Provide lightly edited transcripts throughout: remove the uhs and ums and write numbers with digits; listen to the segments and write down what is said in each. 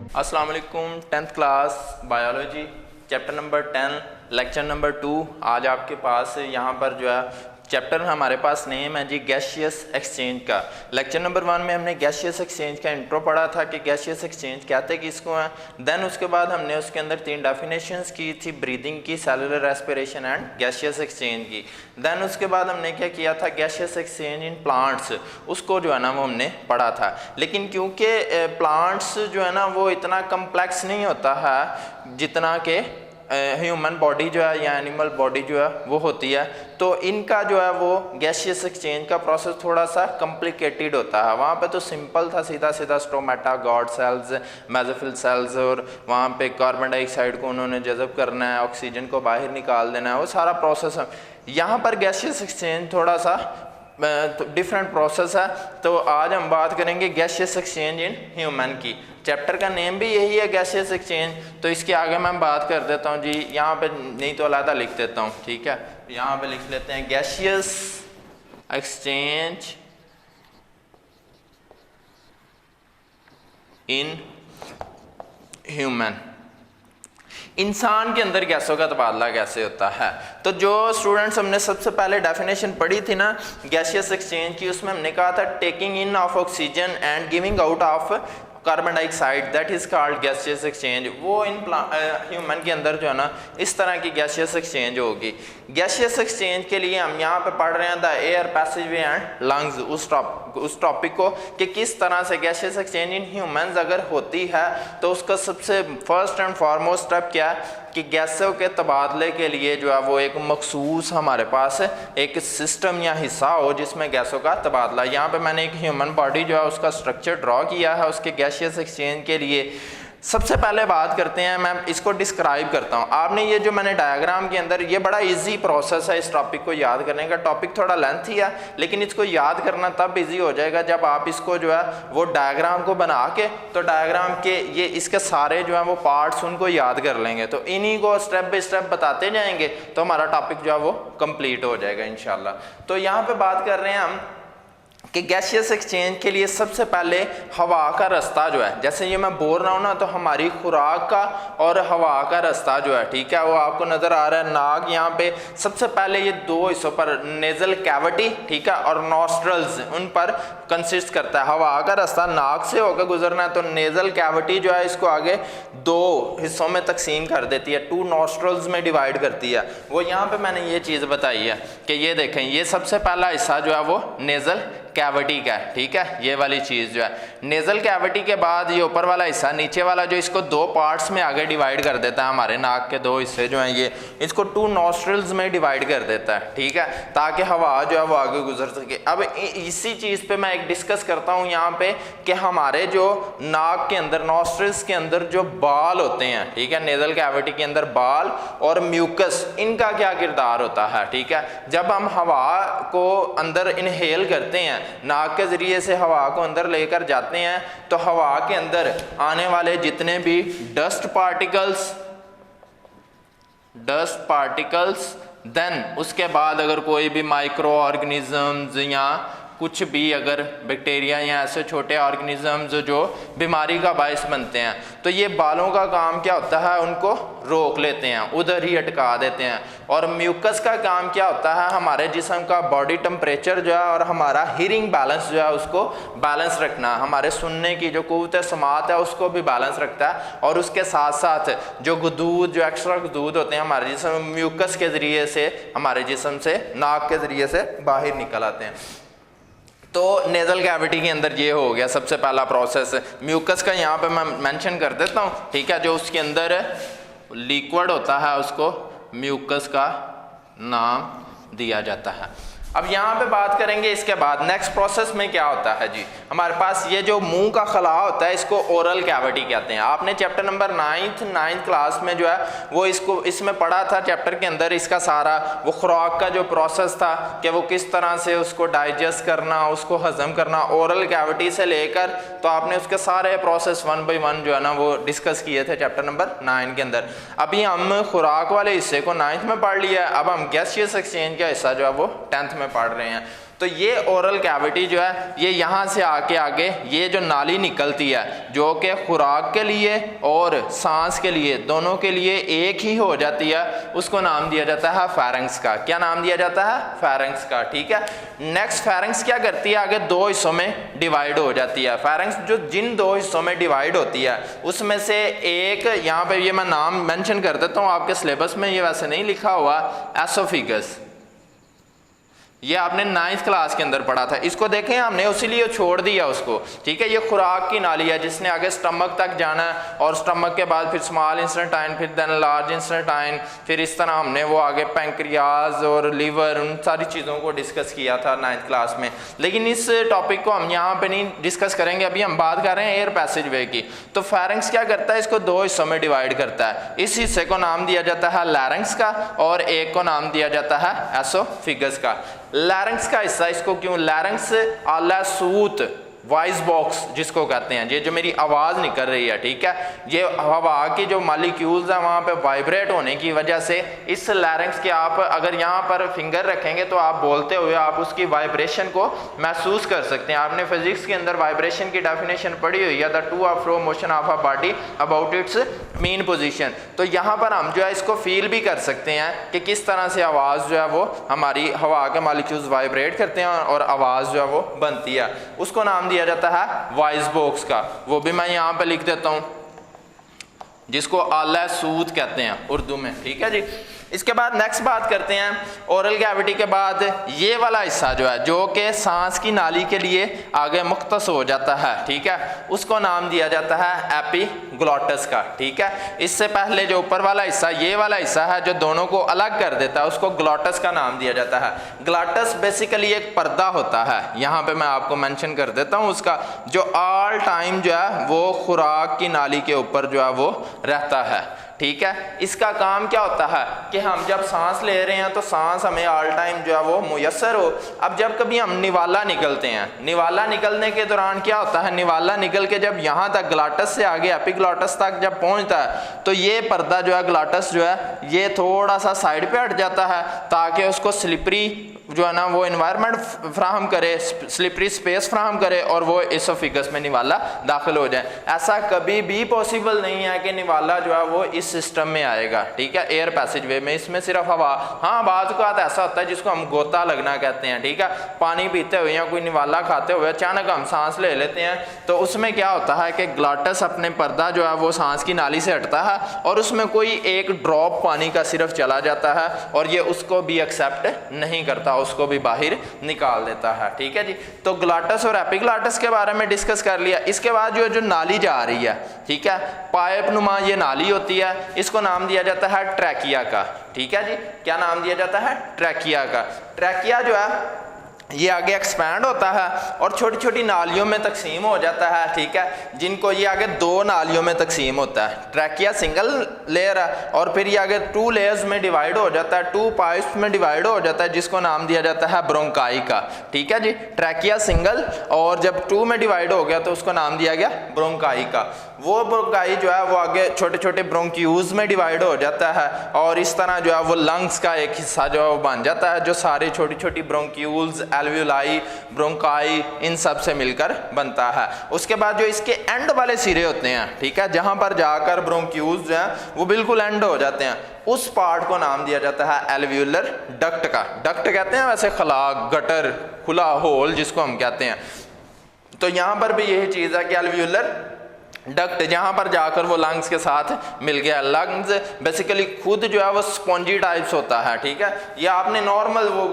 अस्सलाम वालेकुम। 10th class biology chapter number 10 lecture number 2। आज आपके पास यहाँ पर जो है चैप्टर हमारे पास नेम है जी गैसियस एक्सचेंज का। लेक्चर नंबर 1 में हमने गैसियस एक्सचेंज का इंट्रो पढ़ा था कि गैसियस एक्सचेंज कहते किसको हैं। देन उसके बाद हमने उसके अंदर 3 डेफिनेशंस की थी, ब्रीदिंग की, cellular respiration and gaseous exchange की। देन उसके बाद हमने क्या किया था, गैसियस एक्सचेंज इन प्लांट्स, उसको जो है ना वो हमने पढ़ा था। लेकिन क्योंकि प्लांट्स जो है ना वो इतना कम्प्लेक्स नहीं होता है जितना कि ह्यूमन बॉडी जो है या एनिमल बॉडी जो है वो होती है, तो इनका जो है वो गैसियस एक्सचेंज का प्रोसेस थोड़ा सा कॉम्प्लिकेटेड होता है। वहाँ पे तो सिंपल था, सीधा सीधा stomata, guard cells, mesophyll cells, और वहाँ पे कार्बन डाइऑक्साइड को उन्होंने जज़ब करना है, ऑक्सीजन को बाहर निकाल देना है, वो सारा प्रोसेस है। यहाँ पर गैसियस एक्सचेंज थोड़ा सा डिफरेंट प्रोसेस है। तो आज हम बात करेंगे गैसियस एक्सचेंज इन ह्यूमन की। चैप्टर का नेम भी यही है गैसियस एक्सचेंज, तो इसके आगे मैं बात कर देता हूँ जी। यहाँ पे नहीं तो अलग लिख देता हूँ, ठीक है। यहाँ पे लिख लेते हैं गैसियस एक्सचेंज इन ह्यूमन। इंसान के अंदर गैसों का तबादला कैसे होता है। तो जो स्टूडेंट्स हमने सबसे पहले डेफिनेशन पढ़ी थी ना गैसियस एक्सचेंज की, उसमें हमने कहा था taking in of oxygen and giving out of carbon dioxide, that is called gaseous exchange. वो इन ह्यूमन के अंदर जो है ना इस तरह की गैसियस एक्सचेंज होगी। गैसियस एक्सचेंज के लिए हम यहाँ पे पढ़ रहे हैं द एयर पैसेजवे एंड लंग्स, उस टॉपिक को कि किस तरह से गैसियस एक्सचेंज इन ह्यूमंस अगर होती है तो उसका सबसे फर्स्ट एंड फॉरमोस्ट स्टेप क्या है कि गैसों के तबादले के लिए जो है वो एक मखसूस हमारे पास एक सिस्टम या हिस्सा हो जिसमें गैसों का तबादला। यहाँ पे मैंने एक ह्यूमन बॉडी जो है उसका स्ट्रक्चर ड्रॉ किया है उसके गैसियस एक्सचेंज के लिए। सबसे पहले बात करते हैं, मैं इसको डिस्क्राइब करता हूँ। आपने ये जो मैंने डायग्राम के अंदर, ये बड़ा इजी प्रोसेस है इस टॉपिक को याद करने का। टॉपिक थोड़ा लेंथी है लेकिन इसको याद करना तब इजी हो जाएगा जब आप इसको जो है वो डायग्राम को बना के, तो डायग्राम के ये इसके सारे जो है वो पार्ट्स उनको याद कर लेंगे, तो इन्हीं को स्टेप बाय स्टेप बताते जाएंगे तो हमारा टॉपिक जो है वो कंप्लीट हो जाएगा इंशाल्लाह। तो यहाँ पे बात कर रहे हैं हम कि गैसियस एक्सचेंज के लिए सबसे पहले हवा का रास्ता जो है, जैसे ये मैं बोल रहा हूँ ना, तो हमारी खुराक का और हवा का रास्ता जो है, ठीक है, वो आपको नज़र आ रहा है। नाक यहाँ पे सबसे पहले ये 2 हिस्सों पर, नेजल कैविटी, ठीक है, और नॉस्ट्रल्स, उन पर कंसिस्ट करता है। हवा का रास्ता नाक से होकर गुजरना है तो नेजल कैविटी जो है इसको आगे 2 हिस्सों में तकसीम कर देती है, 2 नॉस्ट्रल्स में डिवाइड करती है। वो यहाँ पे मैंने ये चीज़ बताई है कि ये देखें, ये सबसे पहला हिस्सा जो है वो नेजल कैविटी का है, ठीक है, ये वाली चीज़ जो है नेजल कैविटी के बाद ये ऊपर वाला हिस्सा, नीचे वाला जो इसको 2 पार्ट्स में आगे डिवाइड कर देता है। हमारे नाक के 2 हिस्से जो हैं ये इसको 2 नॉस्ट्रल्स में डिवाइड कर देता है, ठीक है, ताकि हवा जो है वो आगे गुजर सके। अब इसी चीज़ पे मैं एक डिस्कस करता हूँ यहाँ पे कि हमारे जो नाक के अंदर, नॉस्ट्रल्स के अंदर जो बाल होते हैं, ठीक है, नेजल कैविटी के अंदर बाल और म्यूकस, इनका क्या किरदार होता है, ठीक है। जब हम हवा को अंदर इनहेल करते हैं, नाक के जरिए से हवा को अंदर लेकर जाते हैं, तो हवा के अंदर आने वाले जितने भी डस्ट पार्टिकल्स, देन उसके बाद अगर कोई भी माइक्रो ऑर्गेनिजम्स या कुछ भी अगर बैक्टीरिया या ऐसे छोटे ऑर्गेनिजम्स जो बीमारी का बायस बनते हैं, तो ये बालों का काम क्या होता है, उनको रोक लेते हैं, उधर ही अटका देते हैं। और म्यूकस का काम क्या होता है, हमारे जिस्म का बॉडी टेम्परेचर जो है और हमारा हीरिंग बैलेंस जो है उसको बैलेंस रखना, हमारे सुनने की जो क़ुव्वत समात है उसको भी बैलेंस रखता है। और उसके साथ साथ जो गुदूद, जो एक्स्ट्रा गुदूद होते हैं हमारे जिस्म, म्यूकस के ज़रिए से हमारे जिस्म से, नाक के ज़रिए से बाहर निकल आते हैं। तो नेजल कैविटी के अंदर ये हो गया सबसे पहला प्रोसेस। म्यूकस का यहाँ पे मैं मेंशन कर देता हूँ, ठीक है, जो उसके अंदर लिक्विड होता है उसको म्यूकस का नाम दिया जाता है। अब यहाँ पे बात करेंगे इसके बाद नेक्स्ट प्रोसेस में क्या होता है जी। हमारे पास ये जो मुंह का खला होता है इसको ओरल कैविटी कहते हैं। आपने चैप्टर नंबर 9th क्लास में जो है वो इसमें पढ़ा था, चैप्टर के अंदर इसका सारा वो खुराक का जो प्रोसेस था कि वो किस तरह से उसको डाइजेस्ट करना, उसको हजम करना, ओरल कैविटी से लेकर, तो आपने उसके सारे प्रोसेस 1 by 1 जो है ना वो डिस्कस किए थे चैप्टर नंबर 9 के अंदर। अभी हम खुराक वाले हिस्से को 9th में पढ़ लिया है, अब हम गैसियस एक्सचेंज का हिस्सा जो है वो 10th में पढ़ रहे हैं। तो ये ओरल कैविटी जो है ये यहाँ से आके आगे ये जो नाली निकलती है जो कि खुराक के लिए और सांस के लिए दोनों के लिए एक ही हो जाती है, उसको नाम दिया जाता है फेरेंक्स का। क्या नाम दिया जाता है? फेरेंक्स का। ठीक है, नेक्स्ट फेरेंक्स क्या करती है? आगे दो हिस्सों में डिवाइड हो जाती है। फेरेंक्स जो जिन दो हिस्सों में डिवाइड होती है उसमें से एक, यहाँ पे ये मैं नाम मेंशन कर देता हूँ, आपके सिलेबस में ये वैसे नहीं लिखा हुआ, एसोफिगस। ये आपने 9th क्लास के अंदर पढ़ा था, इसको देखें हमने उसीलिए छोड़ दिया उसको। ठीक है, ये खुराक की नाली है जिसने आगे स्टमक तक जाना है और स्टमक के बाद फिर स्मॉल इंस्टेंटाइन, फिर देन लार्ज इंस्टेंटाइन, फिर इस तरह हमने वो आगे पैंक्रियाज और लीवर, उन सारी चीज़ों को डिस्कस किया था 9th क्लास में। लेकिन इस टॉपिक को हम यहाँ पे नहीं डिस्कस करेंगे, अभी हम बात कर रहे हैं एयर पैसेज वे की। तो फेरेंक्स क्या करता है? इसको दो हिस्सों में डिवाइड करता है। इस हिस्से को नाम दिया जाता है लैरिंक्स का और एक को नाम दिया जाता है एसोफिगस का। लैरिंक्स का हिस्सा, इसको क्यों लैरिंक्स आला सूत वॉइस बॉक्स जिसको कहते हैं, ये जो मेरी आवाज़ निकल रही है, ठीक है, ये हवा की जो मॉलिक्यूल्स है वहाँ पे वाइब्रेट होने की वजह से इस लैरिंक्स के आप अगर यहाँ पर फिंगर रखेंगे तो आप बोलते हुए आप उसकी वाइब्रेशन को महसूस कर सकते हैं। आपने फिजिक्स के अंदर वाइब्रेशन की डेफिनेशन पढ़ी हुई है, द टू और fro motion of a body about it's mean position. तो यहाँ पर हम जो है इसको फील भी कर सकते हैं कि किस तरह से आवाज़ जो है वो हमारी हवा के मॉलिक्यूल्स वाइब्रेट करते हैं और आवाज़ जो है वो बनती है। उसको नाम दिया जाता है वॉइस बॉक्स का। वो भी मैं यहाँ पे लिख देता हूँ, जिसको आला सूत कहते हैं उर्दू में। ठीक है जी, इसके बाद नेक्स्ट बात करते हैं ओरल कैविटी के बाद ये वाला हिस्सा जो है जो कि सांस की नाली के लिए आगे मुख्तस हो जाता है। ठीक है, उसको नाम दिया जाता है एपिग्लॉटस का। ठीक है, इससे पहले जो ऊपर वाला हिस्सा, ये वाला हिस्सा है जो दोनों को अलग कर देता है, उसको ग्लॉटस का नाम दिया जाता है। ग्लॉटस बेसिकली एक पर्दा होता है, यहाँ पे मैं आपको मेंशन कर देता हूँ उसका, जो ऑल टाइम जो है वो खुराक की नाली के ऊपर जो है वो रहता है। ठीक है, इसका काम क्या होता है कि हम जब सांस ले रहे हैं तो सांस हमें ऑल टाइम जो है वो मुयस्सर हो। अब जब कभी हम निवाला निकलते हैं, निवाला निकलने के दौरान क्या होता है, निवाला निकल के जब यहाँ तक ग्लॉटस से आगे एपिग्लॉटस तक जब पहुँचता है तो ये पर्दा जो है ग्लॉटस जो है ये थोड़ा सा साइड पे हट जाता है ताकि उसको स्लिपरी जो है ना वो इन्वायरमेंट फ्राहम करे, स्लिपरी स्पेस फ्राहम करे और वो एसोफिगस में निवाला दाखिल हो जाए। ऐसा कभी भी पॉसिबल नहीं है कि निवाला जो है वो इस सिस्टम में आएगा। ठीक है, एयर पैसेज वे में इसमें सिर्फ हवा, हाँ बात को आता ऐसा होता है जिसको हम गोता लगना कहते हैं। ठीक है, पानी पीते हुए या कोई निवाला खाते हुए अचानक हम सांस ले लेते हैं तो उसमें क्या होता है कि ग्लॉटस अपने पर्दा जो है वो सांस की नाली से हटता है और उसमें कोई एक ड्रॉप पानी का सिर्फ चला जाता है और ये उसको भी एक्सेप्ट नहीं करता, उसको भी बाहर निकाल देता है। ठीक है जी, तो ग्लॉटस और एपिग्लॉटस के बारे में डिस्कस कर लिया। इसके बाद जो नाली जा रही है, ठीक है, पाइप नुमा ये नाली होती है, इसको नाम दिया जाता है ट्रैकिया का। ठीक है जी, क्या नाम दिया जाता है? ट्रैकिया का। ट्रैकिया जो है ये आगे एक्सपैंड होता है और छोटी छोटी नालियों में तकसीम हो जाता है। ठीक है, जिनको ये आगे दो नालियों में तकसीम होता है। ट्रैकिया सिंगल लेयर है और फिर ये आगे 2 लेयर्स में डिवाइड हो जाता है, 2 पाइप्स में डिवाइड हो जाता है, जिसको नाम दिया जाता है ब्रोंकाई का। ठीक है जी, ट्रैकिया सिंगल और जब 2 में डिवाइड हो गया तो उसको नाम दिया गया ब्रोंकाई का। वो ब्रोंकाई जो है वो आगे छोटे छोटे ब्रोंक्यूल्स में डिवाइड हो जाता है और इस तरह जो है वो लंग्स का एक हिस्सा जो है वो बन जाता है, जो सारे छोटी छोटी ब्रोंक्यूल्स, एल्वियोलाई, ब्रोंकाई, इन सब से मिलकर बनता है। उसके बाद जो इसके एंड वाले सिरे होते हैं, ठीक है, जहां पर जाकर ब्रोंक्यूल्स जो हैं वो बिल्कुल एंड हो जाते हैं, उस पार्ट को नाम दिया जाता है एल्वियोलर डक्ट का। डक्ट कहते हैं वैसे खलाक, गटर, खुला होल जिसको हम कहते हैं। तो यहां पर भी यही चीज है कि एल्वियोलर डक्ट जहाँ पर जाकर वो लंग्स के साथ मिल गया। लंग्स बेसिकली खुद जो है वो स्पॉन्जी टाइप्स होता है। ठीक है, ये आपने नॉर्मल वो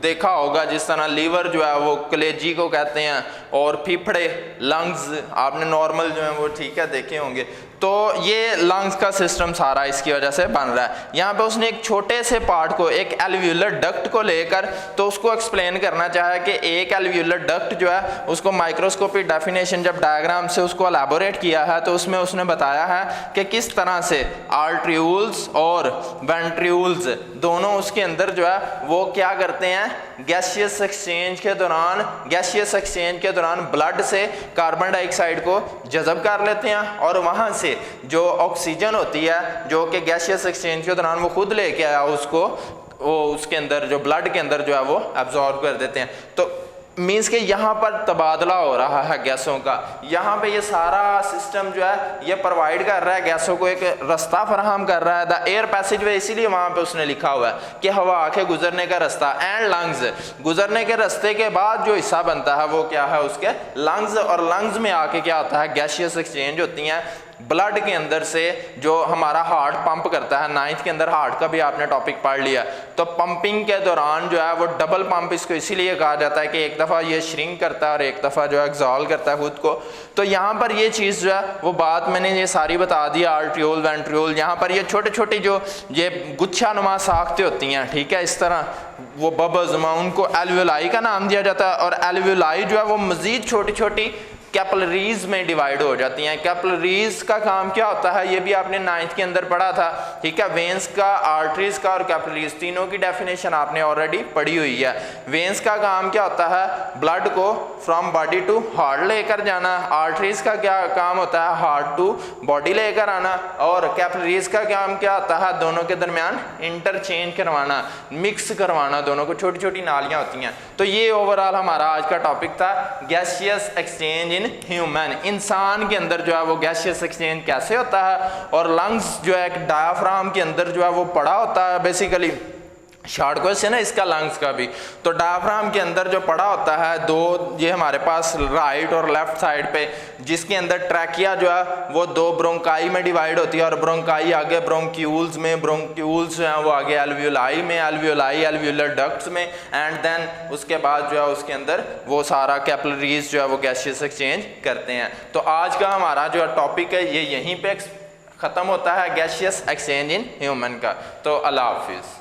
देखा होगा जिस तरह लीवर जो है वो कलेजी को कहते हैं और फेफड़े, लंग्स आपने नॉर्मल जो है वो ठीक है देखे होंगे। तो ये लंग्स का सिस्टम सारा इसकी वजह से बन रहा है। यहाँ पे उसने एक छोटे से पार्ट को, एक एल्वियोलर डक्ट को लेकर तो उसको एक्सप्लेन करना चाहा कि एक एल्वियोलर डक्ट जो है उसको माइक्रोस्कोपिक डेफिनेशन जब डायग्राम से उसको एलैबोरेट किया है तो उसमें उसने बताया है कि किस तरह से आर्ट्रियूल्स और वेंट्रियूल्स दोनों उसके अंदर जो है वो क्या करते हैं, गैसियस एक्सचेंज के दौरान ब्लड से कार्बन डाइऑक्साइड को जज़ब कर लेते हैं और वहाँ से जो ऑक्सीजन होती है जो कि गैसियस एक्सचेंज के दौरान वो खुद लेके आया उसको वो उसके अंदर जो ब्लड के अंदर जो है वो एब्जॉर्ब कर देते हैं। तो मीन्स कि यहाँ पर तबादला हो रहा है गैसों का, यहाँ पे ये सारा सिस्टम जो है ये प्रोवाइड कर रहा है गैसों को, एक रास्ता फराहम कर रहा है। द एयर पैसेज वे, इसीलिए वहाँ पे उसने लिखा हुआ है कि हवा के गुजरने का रास्ता, एंड लंग्स, गुजरने के रास्ते के बाद जो हिस्सा बनता है वो क्या है, उसके लंग्स। और लंग्स में आके क्या होता है, गैसियस एक्सचेंज होती हैं ब्लड के अंदर से, जो हमारा हार्ट पंप करता है। 9th के अंदर हार्ट का भी आपने टॉपिक पढ़ लिया। तो पंपिंग के दौरान जो है वो डबल पंप इसको इसीलिए कहा जाता है कि एक दफ़ा ये श्रिंक करता है और एक दफ़ा जो है एक्सॉल्व करता है खुद को। तो यहाँ पर ये चीज़ जो है वो बात मैंने ये सारी बता दी, आर्ट्रियोल वेंट्रियोल। यहाँ पर ये छोटे छोटी जो ये गुच्छा नुमा साख्तें होती हैं, ठीक है, इस तरह वो बबल्स में, उनको एल्वियोलाई का नाम दिया जाता है। और एल्वियोलाई जो है वो मज़ीद छोटी छोटी कैपिलरीज में डिवाइड हो जाती हैं। कैपिलरीज का काम क्या होता है, ये भी आपने 9th के अंदर पढ़ा था, ठीक है। वेंस का, आर्टरीज का और कैपिलरीज, तीनों की डेफिनेशन आपने ऑलरेडी पढ़ी हुई है। वेंस का काम क्या होता है, ब्लड को फ्रॉम बॉडी टू हार्ट लेकर जाना। आर्टरीज का क्या काम होता है, हार्ट टू बॉडी लेकर आना। और कैपिलरीज का काम क्या होता है, दोनों के दरमियान इंटरचेंज करवाना, मिक्स करवाना दोनों को, छोटी छोटी नालियाँ होती हैं। तो ये ओवरऑल हमारा आज का टॉपिक था, गैसियस एक्सचेंज इन ह्यूमन। इंसान के अंदर जो है वो गैसियस एक्सचेंज कैसे होता है, और लंग्स जो है एक डायाफ्राम के अंदर जो है वो पड़ा होता है। बेसिकली शॉर्ट क्वेश्चन है इसका लंग्स का भी। तो डायाफ्राम के अंदर जो पड़ा होता है, दो ये हमारे पास राइट और लेफ्ट साइड पे, जिसके अंदर ट्रैकिया जो है वो दो ब्रोंकाई में डिवाइड होती है, और ब्रोंकाई आगे ब्रोंक्यूल्स में, ब्रोंक्यूल्स जो है वो आगे एल्वियोलाई में, एल्वियोलाई एल्वियोलर डक्ट्स में, एंड देन उसके बाद जो है उसके अंदर वो सारा कैपिलरीज जो है वो गैसियस एक्सचेंज करते हैं। तो आज का हमारा जो टॉपिक है ये यहीं पे ख़त्म होता है, गैसियस एक्सचेंज इन ह्यूमन का। तो अल्लाह हाफिज़।